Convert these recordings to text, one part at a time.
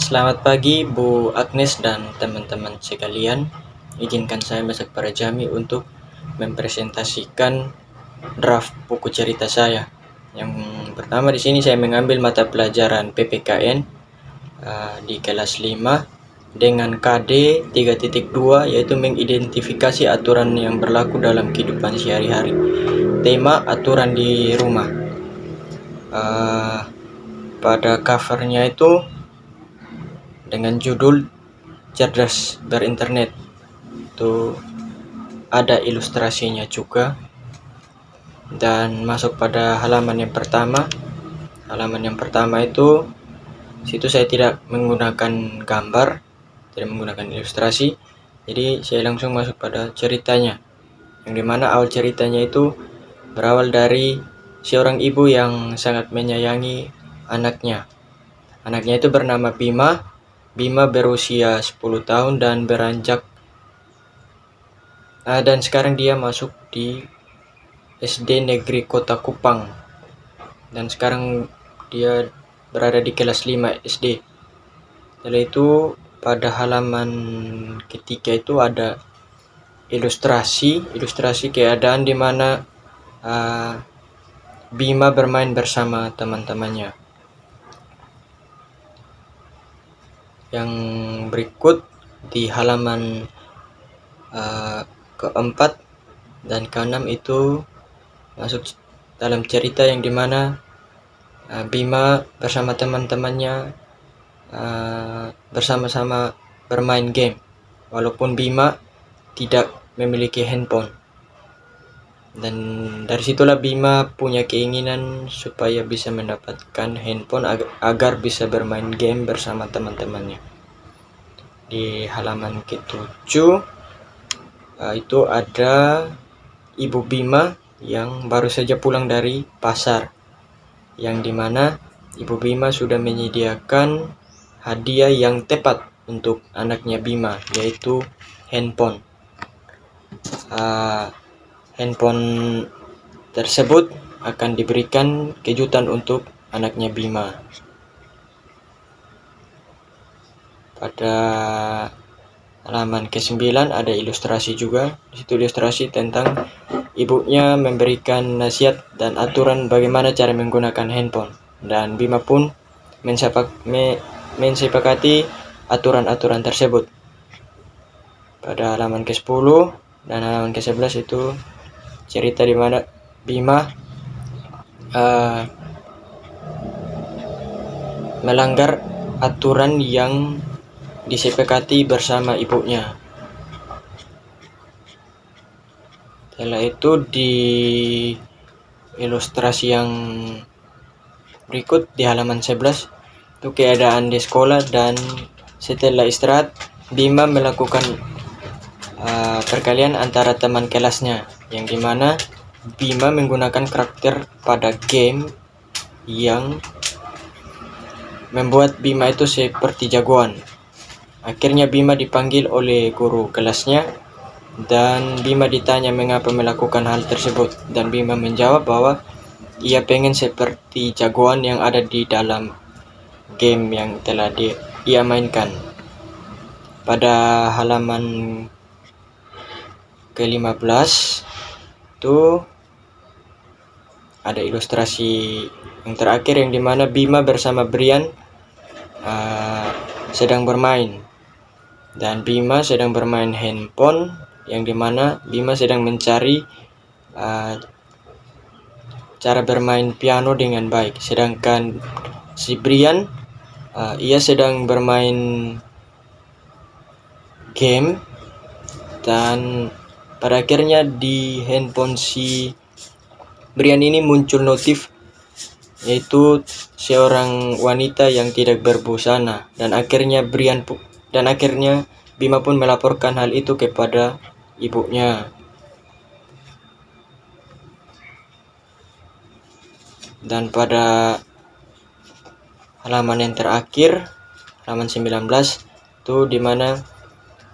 Selamat pagi Bu Agnes dan teman-teman sekalian. Izinkan saya Masak Parajami untuk mempresentasikan draft buku cerita saya. Yang pertama di sini saya mengambil mata pelajaran PPKN di kelas 5 dengan KD 3.2, yaitu mengidentifikasi aturan yang berlaku dalam kehidupan sehari-hari. Tema aturan di rumah. Pada covernya itu dengan judul cerdas berinternet, itu ada ilustrasinya juga. Dan masuk pada halaman yang pertama. Halaman yang pertama itu situ saya tidak menggunakan gambar, tidak menggunakan ilustrasi, jadi saya langsung masuk pada ceritanya, yang dimana awal ceritanya itu berawal dari seorang ibu yang sangat menyayangi anaknya. Anaknya itu bernama Bima. Bima berusia 10 tahun dan beranjak dan sekarang dia masuk di SD Negeri Kota Kupang, dan sekarang dia berada di kelas 5 SD. Setelah itu pada halaman ketiga itu ada ilustrasi keadaan di mana Bima bermain bersama teman-temannya. Yang berikut di halaman keempat dan keenam itu masuk dalam cerita yang dimana Bima bersama teman-temannya bersama-sama bermain game, walaupun Bima tidak memiliki handphone. Dan dari situlah Bima punya keinginan supaya bisa mendapatkan handphone agar bisa bermain game bersama teman-temannya. Di halaman ke-7 itu ada Ibu Bima yang baru saja pulang dari pasar, yang dimana Ibu Bima sudah menyediakan hadiah yang tepat untuk anaknya Bima, yaitu handphone. Handphone tersebut akan diberikan kejutan untuk anaknya Bima. Pada halaman ke-9 ada ilustrasi juga. Di situ ilustrasi tentang ibunya memberikan nasihat dan aturan bagaimana cara menggunakan handphone, dan Bima pun mensepakati aturan-aturan tersebut. Pada halaman ke-10 dan halaman ke-11 itu cerita di mana Bima melanggar aturan yang disepakati bersama ibunya. Setelah itu di ilustrasi yang berikut di halaman 11 itu keadaan di sekolah, dan setelah istirahat Bima melakukan perkalian antara teman kelasnya, yang dimana Bima menggunakan karakter pada game yang membuat Bima itu seperti jagoan. Akhirnya Bima dipanggil oleh guru kelasnya, dan Bima ditanya mengapa melakukan hal tersebut, dan Bima menjawab bahwa ia pengen seperti jagoan yang ada di dalam game yang telah ia mainkan. Pada halaman ke-15 itu ada ilustrasi yang terakhir, yang dimana Bima bersama Brian sedang bermain, dan Bima sedang bermain handphone, yang dimana Bima sedang mencari cara bermain piano dengan baik, sedangkan si Brian ia sedang bermain game. Dan pada akhirnya di handphone si Brian ini muncul notif, yaitu seorang wanita yang tidak berbusana, dan akhirnya Bima pun melaporkan hal itu kepada ibunya. Dan pada halaman yang terakhir, halaman 19 itu dimana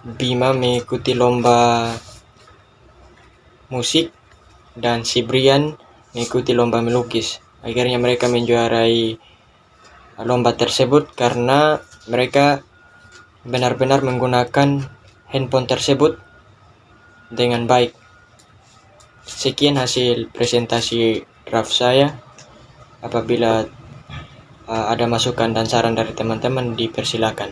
Bima mengikuti lomba musik dan si Brian mengikuti lomba melukis. Akhirnya mereka menjuarai lomba tersebut karena mereka benar-benar menggunakan handphone tersebut dengan baik. Sekian hasil presentasi draft saya. Apabila ada masukan dan saran dari teman-teman, dipersilakan.